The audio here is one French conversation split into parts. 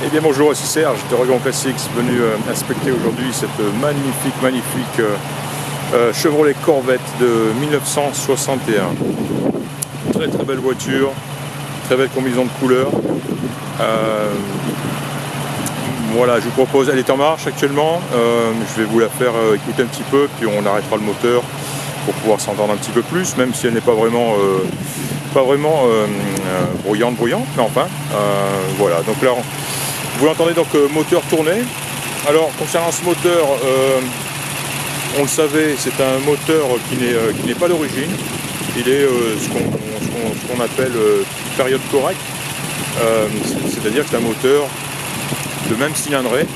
Eh bien bonjour, ici Serge de Dragon Classics, venu inspecter aujourd'hui cette magnifique Chevrolet Corvette de 1961. Très belle voiture, très belle combinaison de couleurs. Voilà, je vous propose, elle est en marche actuellement, je vais vous la faire écouter un petit peu, puis on arrêtera le moteur pour pouvoir s'entendre un petit peu plus, même si elle n'est pas vraiment bruyante, mais enfin, voilà. Donc là, vous l'entendez donc moteur tourné. Alors concernant ce moteur, on le savait, c'est un moteur qui n'est pas d'origine. Il est ce qu'on appelle période correcte, c'est-à-dire que c'est un moteur de même cylindrée,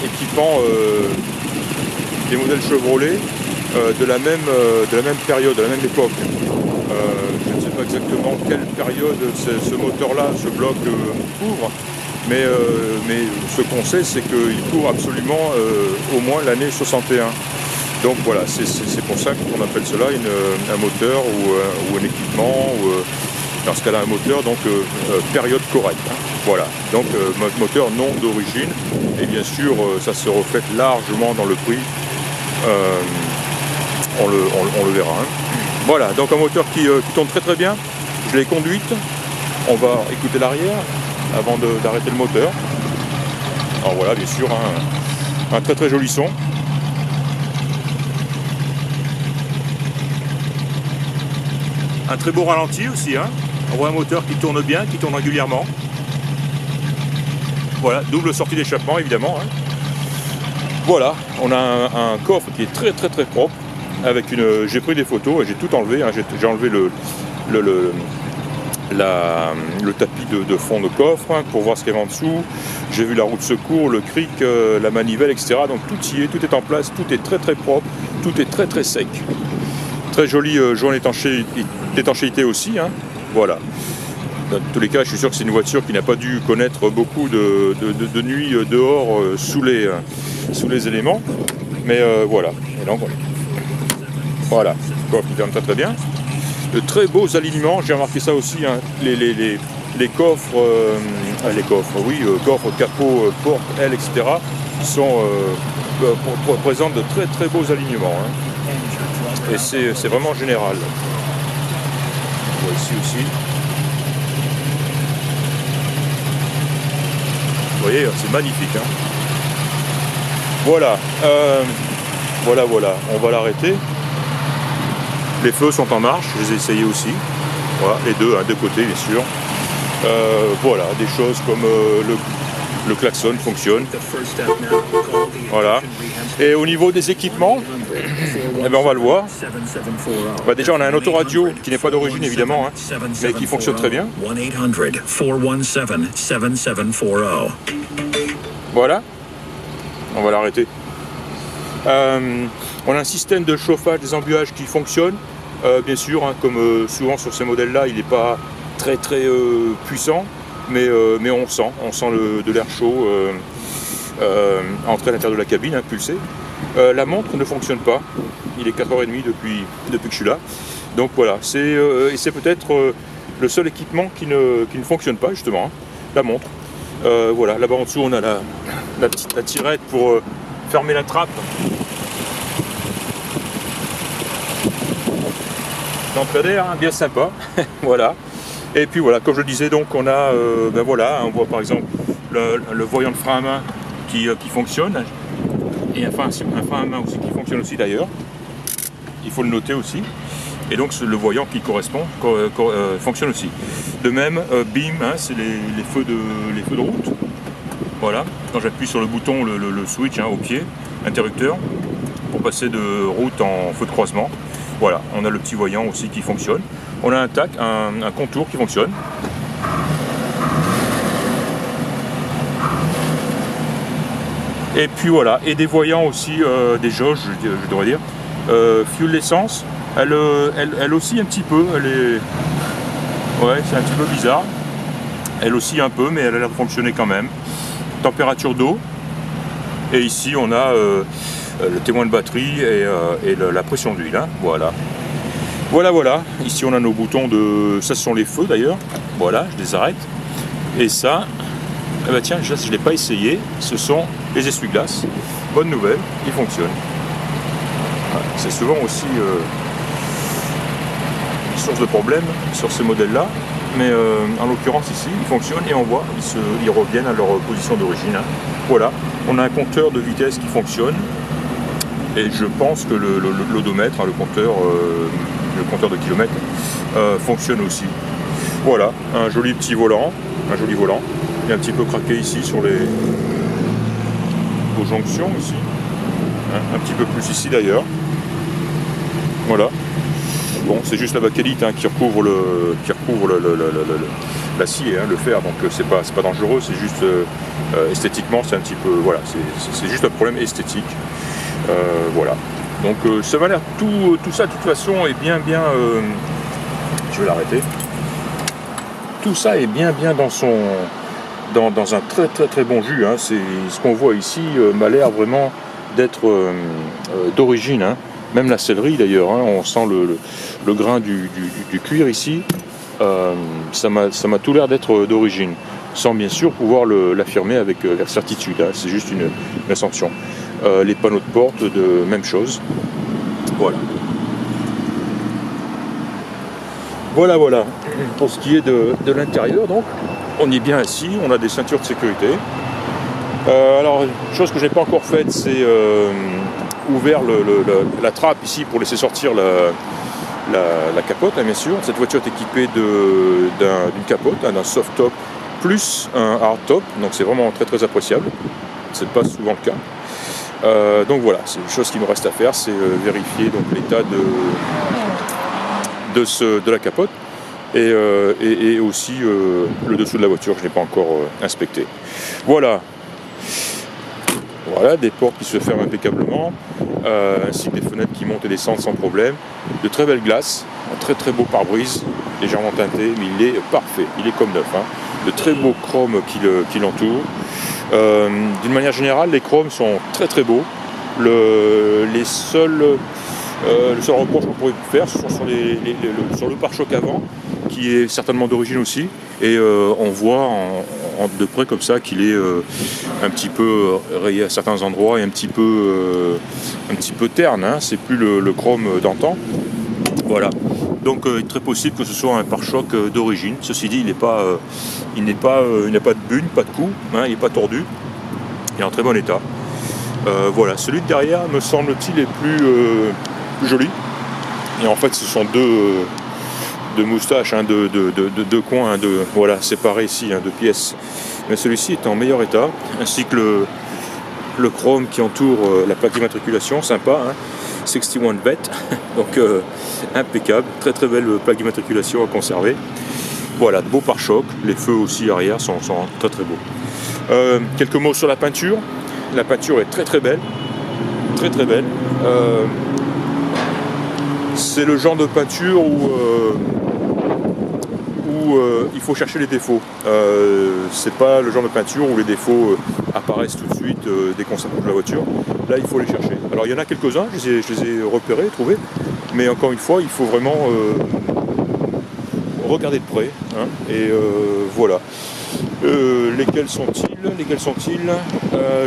équipant des modèles Chevrolet de la même période, de la même époque. Je ne sais pas exactement quelle période ce moteur-là, ce bloc couvre, mais ce qu'on sait, c'est qu'il court absolument au moins l'année 61. Donc voilà, c'est pour ça qu'on appelle cela un moteur ou un équipement, ou dans ce cas-là un moteur, donc période correcte. Hein. Voilà, donc moteur non d'origine, et bien sûr ça se reflète largement dans le prix, on le verra. Hein. Voilà, donc un moteur qui tourne très bien. Je l'ai conduite, on va écouter l'arrière avant d'arrêter le moteur. Alors voilà, bien sûr, un très joli son. Un très beau ralenti aussi, hein. On voit un moteur qui tourne bien, qui tourne régulièrement. Voilà, double sortie d'échappement évidemment. Hein. Voilà, on a un coffre qui est très propre. Avec j'ai pris des photos et j'ai tout enlevé. Hein. J'ai enlevé le tapis de fond de coffre, hein, pour voir ce qu'il y avait en dessous. J'ai vu la roue de secours, le cric, la manivelle, etc. Donc tout y est, tout est en place, tout est très propre, tout est très sec. Très joli joint d'étanchéité aussi. Hein. Voilà. Dans tous les cas, je suis sûr que c'est une voiture qui n'a pas dû connaître beaucoup de nuits dehors sous les éléments. Mais voilà. Et donc, voilà, coffre qui tourne très bien. De très beaux alignements, j'ai remarqué ça aussi, hein. Les coffres, coffres, capot, porte, ailes, etc. présentent de très beaux alignements. Hein. Et c'est vraiment général. On voit ici aussi. Vous voyez, c'est magnifique. Hein. Voilà. Voilà, on va l'arrêter. Les feux sont en marche, je les ai essayés aussi. Voilà, les deux, hein, de côté bien sûr. Voilà, des choses comme le klaxon fonctionne. Voilà. Et au niveau des équipements, eh ben on va le voir. Bah déjà on a un autoradio qui n'est pas d'origine évidemment, hein, mais qui fonctionne très bien. Voilà. On va l'arrêter. On a un système de chauffage des embuages qui fonctionne. Bien sûr, hein, comme souvent sur ces modèles-là, il n'est pas très puissant, mais on sent de l'air chaud entrer à l'intérieur de la cabine, hein, pulsé. La montre ne fonctionne pas, il est 4h30 depuis que je suis là. Donc voilà, c'est peut-être le seul équipement qui ne fonctionne pas justement, hein, la montre. Voilà, là-bas en dessous on a la tirette pour fermer la trappe. Lampadaire, hein, bien sympa. Voilà. Et puis voilà, comme je le disais, donc on a, on voit par exemple le voyant de frein à main qui fonctionne, et un frein à main aussi qui fonctionne aussi d'ailleurs. Il faut le noter aussi. Et donc le voyant qui fonctionne aussi. De même, BIM, hein, c'est les feux de route. Voilà. Quand j'appuie sur le bouton, le switch, hein, au pied, interrupteur, pour passer de route en feu de croisement. Voilà, on a le petit voyant aussi qui fonctionne. On a un contour qui fonctionne. Et puis voilà, et des voyants aussi, des jauges, je devrais dire. Fuel l'essence, elle aussi un petit peu, ouais, c'est un petit peu bizarre. Elle aussi un peu, mais elle a l'air de fonctionner quand même. Température d'eau. Et ici on a le témoin de batterie et la pression d'huile. Hein. Voilà. Ici on a nos boutons ça ce sont les feux d'ailleurs. Voilà, je les arrête. Et ça, Eh ben tiens, je ne l'ai pas essayé, ce sont les essuie-glaces. Bonne nouvelle, ils fonctionnent. C'est souvent aussi une source de problème sur ces modèles-là, mais en l'occurrence ici, ils fonctionnent et on voit, ils reviennent à leur position d'origine. Voilà, on a un compteur de vitesse qui fonctionne, et je pense que l'odomètre, le compteur de kilomètres, fonctionne aussi. Voilà, un joli petit volant, il est un petit peu craqué ici sur aux jonctions ici, un petit peu plus ici d'ailleurs. Voilà. Bon, c'est juste la bakélite qui recouvre l'acier, le fer, donc c'est pas dangereux, c'est juste esthétiquement, c'est un petit peu, voilà, c'est juste un problème esthétique. Voilà. Donc ça va l'air tout ça de toute façon est bien, je vais l'arrêter. Tout ça est bien dans un très bon jus. C'est ce qu'on voit ici m'a l'air vraiment d'être d'origine. Même la céleri d'ailleurs, on sent le grain du cuir ici. Ça m'a tout l'air d'être d'origine, sans bien sûr pouvoir l'affirmer avec certitude. C'est juste une assumption. Les panneaux de porte, de même chose. Voilà. Pour ce qui est de l'intérieur, donc, on est bien assis, on a des ceintures de sécurité. Alors, une chose que je n'ai pas encore faite, c'est ouvert la trappe ici pour laisser sortir la capote, bien sûr. Cette voiture est équipée d'une capote, d'un soft top plus un hard top, donc c'est vraiment très appréciable. C'est pas souvent le cas. Donc voilà, c'est une chose qui me reste à faire, c'est vérifier donc l'état de la capote et aussi le dessous de la voiture, je n'ai pas encore inspecté. Voilà, des portes qui se ferment impeccablement, ainsi que des fenêtres qui montent et descendent sans problème. De très belles glaces, un très beau pare-brise, légèrement teinté, mais il est parfait, il est comme neuf. De très beaux chromes qui l'entourent. D'une manière générale, les chromes sont très beaux. Le seul reproche qu'on pourrait faire, ce sont sur le pare-choc avant, qui est certainement d'origine aussi, et on voit de près comme ça qu'il est un petit peu rayé à certains endroits et un petit peu terne. C'est plus le chrome d'antan. Voilà. Donc il est très possible que ce soit un pare-choc d'origine. Ceci dit, il n'a pas de bune, pas de coup, il n'est pas tordu, il est en très bon état. Voilà, celui de derrière me semble-t-il est plus joli. Et en fait, ce sont deux moustaches, deux coins, voilà, séparés ici, deux pièces. Mais celui-ci est en meilleur état, ainsi que le chrome qui entoure la plaque d'immatriculation, sympa, 61 vet, donc impeccable, très belle plaque d'immatriculation à conserver. Voilà, de beaux pare-chocs, les feux aussi arrière sont très beaux. Quelques mots sur la peinture. La peinture est très belle, très belle. C'est le genre de peinture où il faut chercher les défauts. C'est pas le genre de peinture où les défauts apparaissent tout de suite dès qu'on s'approche de la voiture. Là, il faut les chercher. Alors, il y en a quelques-uns, je les ai repérés, trouvés, mais encore une fois, il faut vraiment regarder de près. Et voilà. Lesquels sont-ils?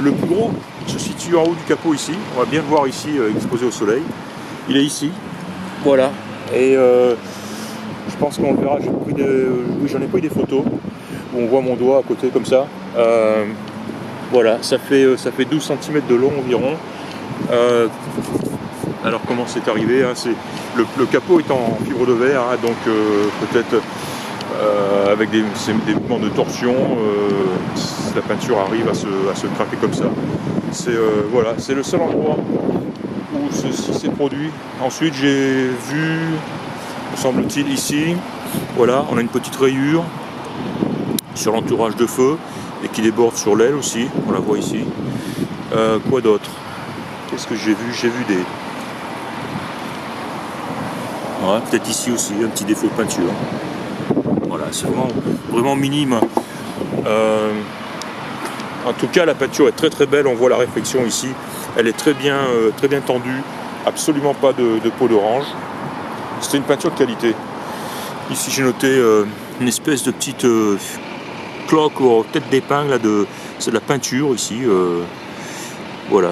Le plus gros se situe en haut du capot ici. On va bien le voir ici, exposé au soleil. Il est ici. Voilà. Et je pense qu'on le verra. J'en ai pris des photos où on voit mon doigt à côté comme ça. Voilà, ça fait 12 cm de long environ. Alors comment c'est arrivé, le capot est en fibre de verre, donc peut-être avec des mouvements de torsion, la peinture arrive à se craquer comme ça. Voilà, c'est le seul endroit où ceci s'est produit. Ensuite j'ai vu, me semble-t-il, ici, voilà, on a une petite rayure sur l'entourage de feu et qui déborde sur l'aile aussi, on la voit ici. Quoi d'autre? Qu'est-ce que j'ai vu? J'ai vu des... Ouais, peut-être ici aussi, un petit défaut de peinture. Voilà, c'est vraiment minime. En tout cas, la peinture est très belle, on voit la réflexion ici. Elle est très bien tendue, absolument pas de peau d'orange. C'est une peinture de qualité. Ici j'ai noté une espèce de petite cloque ou tête d'épingle, c'est de la peinture ici. Voilà,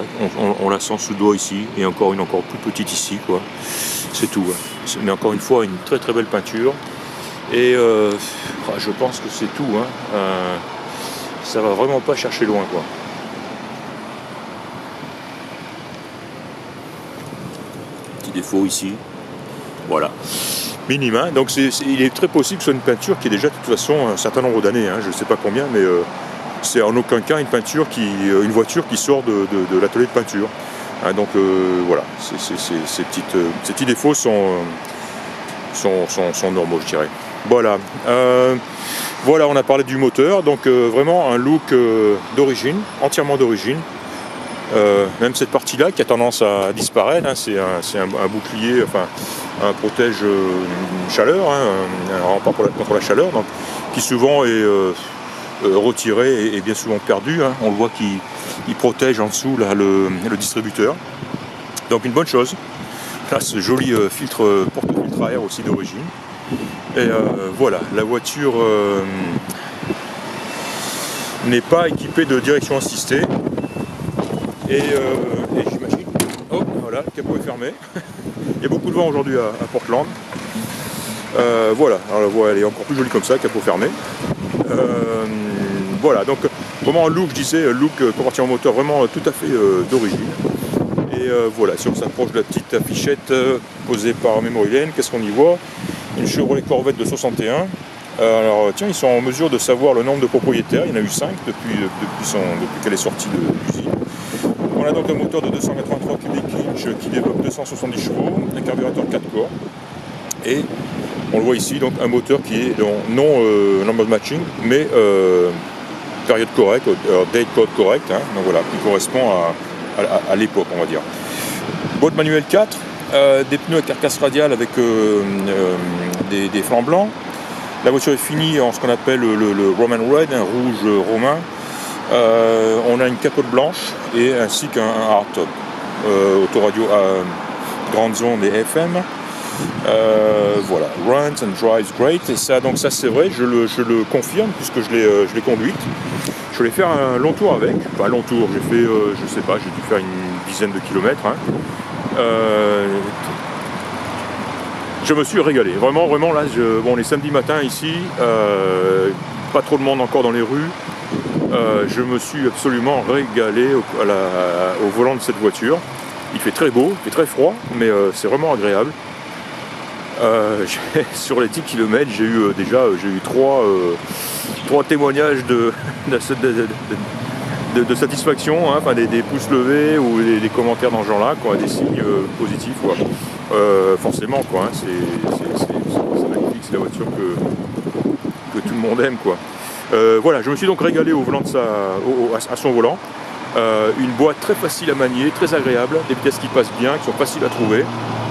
on la sent sous le doigt ici, et encore une encore plus petite ici, quoi. C'est tout. Hein. Mais encore une fois, une très très belle peinture. Et je pense que c'est tout. Hein. Ça va vraiment pas chercher loin, quoi. Petit défaut ici. Voilà. Minime, hein. Donc il est très possible que ce soit une peinture qui est déjà de toute façon un certain nombre d'années. Hein. Je ne sais pas combien, mais c'est en aucun cas une peinture une voiture qui sort de l'atelier de peinture. Hein, donc voilà, ces petits défauts sont normaux, je dirais. Voilà. Voilà, on a parlé du moteur, donc vraiment un look d'origine, entièrement d'origine. Même cette partie-là qui a tendance à disparaître, hein, c'est un bouclier, enfin un protège chaleur, hein, un rempart contre la chaleur, donc, qui souvent est retiré et bien souvent perdu. Hein. On le voit qu'il protège en dessous là, le distributeur. Donc une bonne chose. Là, ce joli filtre porte-filtre à air aussi d'origine. Et voilà, la voiture n'est pas équipée de direction assistée. Et j'imagine. Oh, voilà, le capot est fermé. Il y a beaucoup de vent aujourd'hui à Portland. Voilà, alors la voie elle est encore plus jolie comme ça, capot fermé. Voilà, donc vraiment un look, je disais, look compartiment moteur vraiment tout à fait d'origine. Et voilà, si on s'approche de la petite affichette posée par Memory Lane, qu'est-ce qu'on y voit? Une Chevrolet Corvette de 61. Alors tiens, ils sont en mesure de savoir le nombre de propriétaires, il y en a eu 5 depuis qu'elle est sortie de l'usine. On a donc un moteur de 283 cubic inch qui développe 270 chevaux, un carburateur 4 corps. Et on le voit ici, donc un moteur qui est non number matching, mais période correcte, date code correct, hein, donc voilà, qui correspond à l'époque, on va dire. Boîte manuelle 4, des pneus à carcasse radiale avec des flancs blancs. La voiture est finie en ce qu'on appelle le Roman Red, un rouge romain. On a une capote blanche et ainsi qu'un hardtop. Autoradio grande zone et FM. Voilà, runs and drives great. Et ça, donc ça c'est vrai, je le confirme puisque je l'ai conduite. Je voulais faire un long tour avec, enfin long tour, j'ai fait, je sais pas, j'ai dû faire une dizaine de kilomètres. Hein. Je me suis régalé, vraiment là, bon, les samedis matins ici, pas trop de monde encore dans les rues, je me suis absolument régalé au volant de cette voiture. Il fait très beau, il fait très froid, mais c'est vraiment agréable. Sur les 10 km, j'ai eu trois témoignages de satisfaction, hein, enfin des pouces levés ou des commentaires dans ce genre-là, quoi, des signes positifs, quoi. Forcément, quoi, hein, c'est magnifique, c'est la voiture que tout le monde aime, quoi. Voilà, je me suis donc régalé au volant à son volant. Une boîte très facile à manier, très agréable, des vitesses qui passent bien, qui sont faciles à trouver,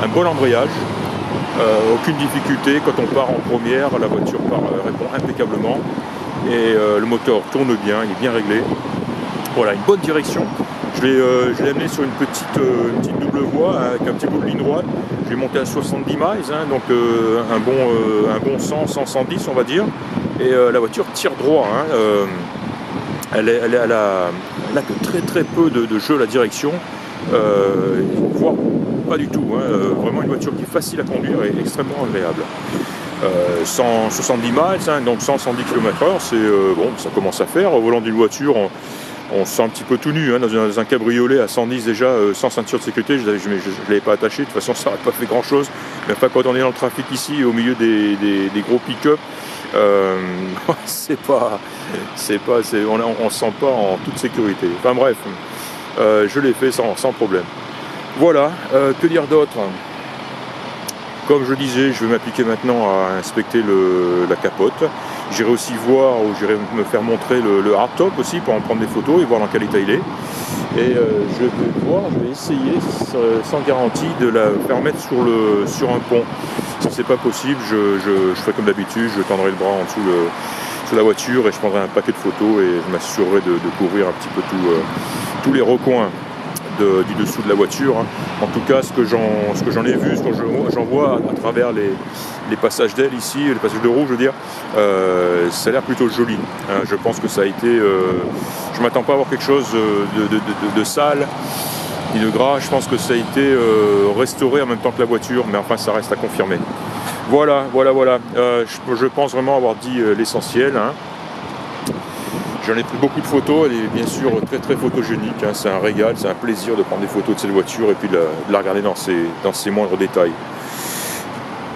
un bon embrayage. Aucune difficulté, quand on part en première, la voiture répond impeccablement et le moteur tourne bien, il est bien réglé. Voilà, une bonne direction. Je l'ai amené sur une petite double voie avec un petit bout de ligne droite. Je l'ai monté à 70 miles, hein, donc un bon 100-110 on va dire. Et la voiture tire droit. Hein, elle a que très peu de jeu à la direction, voire pas du tout. Hein, vraiment une voiture qui est facile à conduire et extrêmement agréable. 170 miles, hein, donc 110 km/h, c'est bon, ça commence à faire. Au volant d'une voiture, on se sent un petit peu tout nu, hein, dans un cabriolet à 110 déjà, sans ceinture de sécurité, je ne l'avais pas attaché, de toute façon ça n'aurait pas fait grand chose. Mais enfin, quand on est dans le trafic ici, au milieu des gros pick-up, on ne se sent pas en toute sécurité. Enfin bref, je l'ai fait sans problème. Voilà, que dire d'autre? Comme je disais, je vais m'appliquer maintenant à inspecter la capote. J'irai aussi voir, ou j'irai me faire montrer le hardtop aussi pour en prendre des photos et voir dans quel état il est. Et je vais essayer, sans garantie, de la faire mettre sur un pont. Si c'est pas possible, je ferai comme d'habitude, je tendrai le bras en dessous de la voiture et je prendrai un paquet de photos et je m'assurerai de couvrir un petit peu tous les recoins. du dessous de la voiture, hein. En tout cas, ce que j'en ai vu, ce que j'en vois à travers les passages d'aile ici, les passages de roue, je veux dire, ça a l'air plutôt joli, hein. Je pense que ça a été... je m'attends pas à avoir quelque chose de sale ni de gras. Je pense que ça a été restauré en même temps que la voiture, mais enfin, ça reste à confirmer. Voilà. Je pense vraiment avoir dit l'essentiel, hein. J'en ai pris beaucoup de photos, elle est bien sûr très très photogénique, hein. C'est un régal, c'est un plaisir de prendre des photos de cette voiture et puis de la regarder dans ses moindres détails.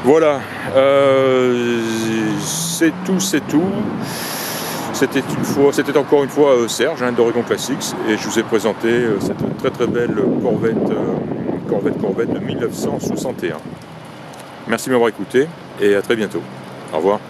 Voilà, c'est tout. C'était encore une fois Serge, hein, d'Oregon Classics, et je vous ai présenté cette très très belle Corvette de 1961. Merci de m'avoir écouté et à très bientôt. Au revoir.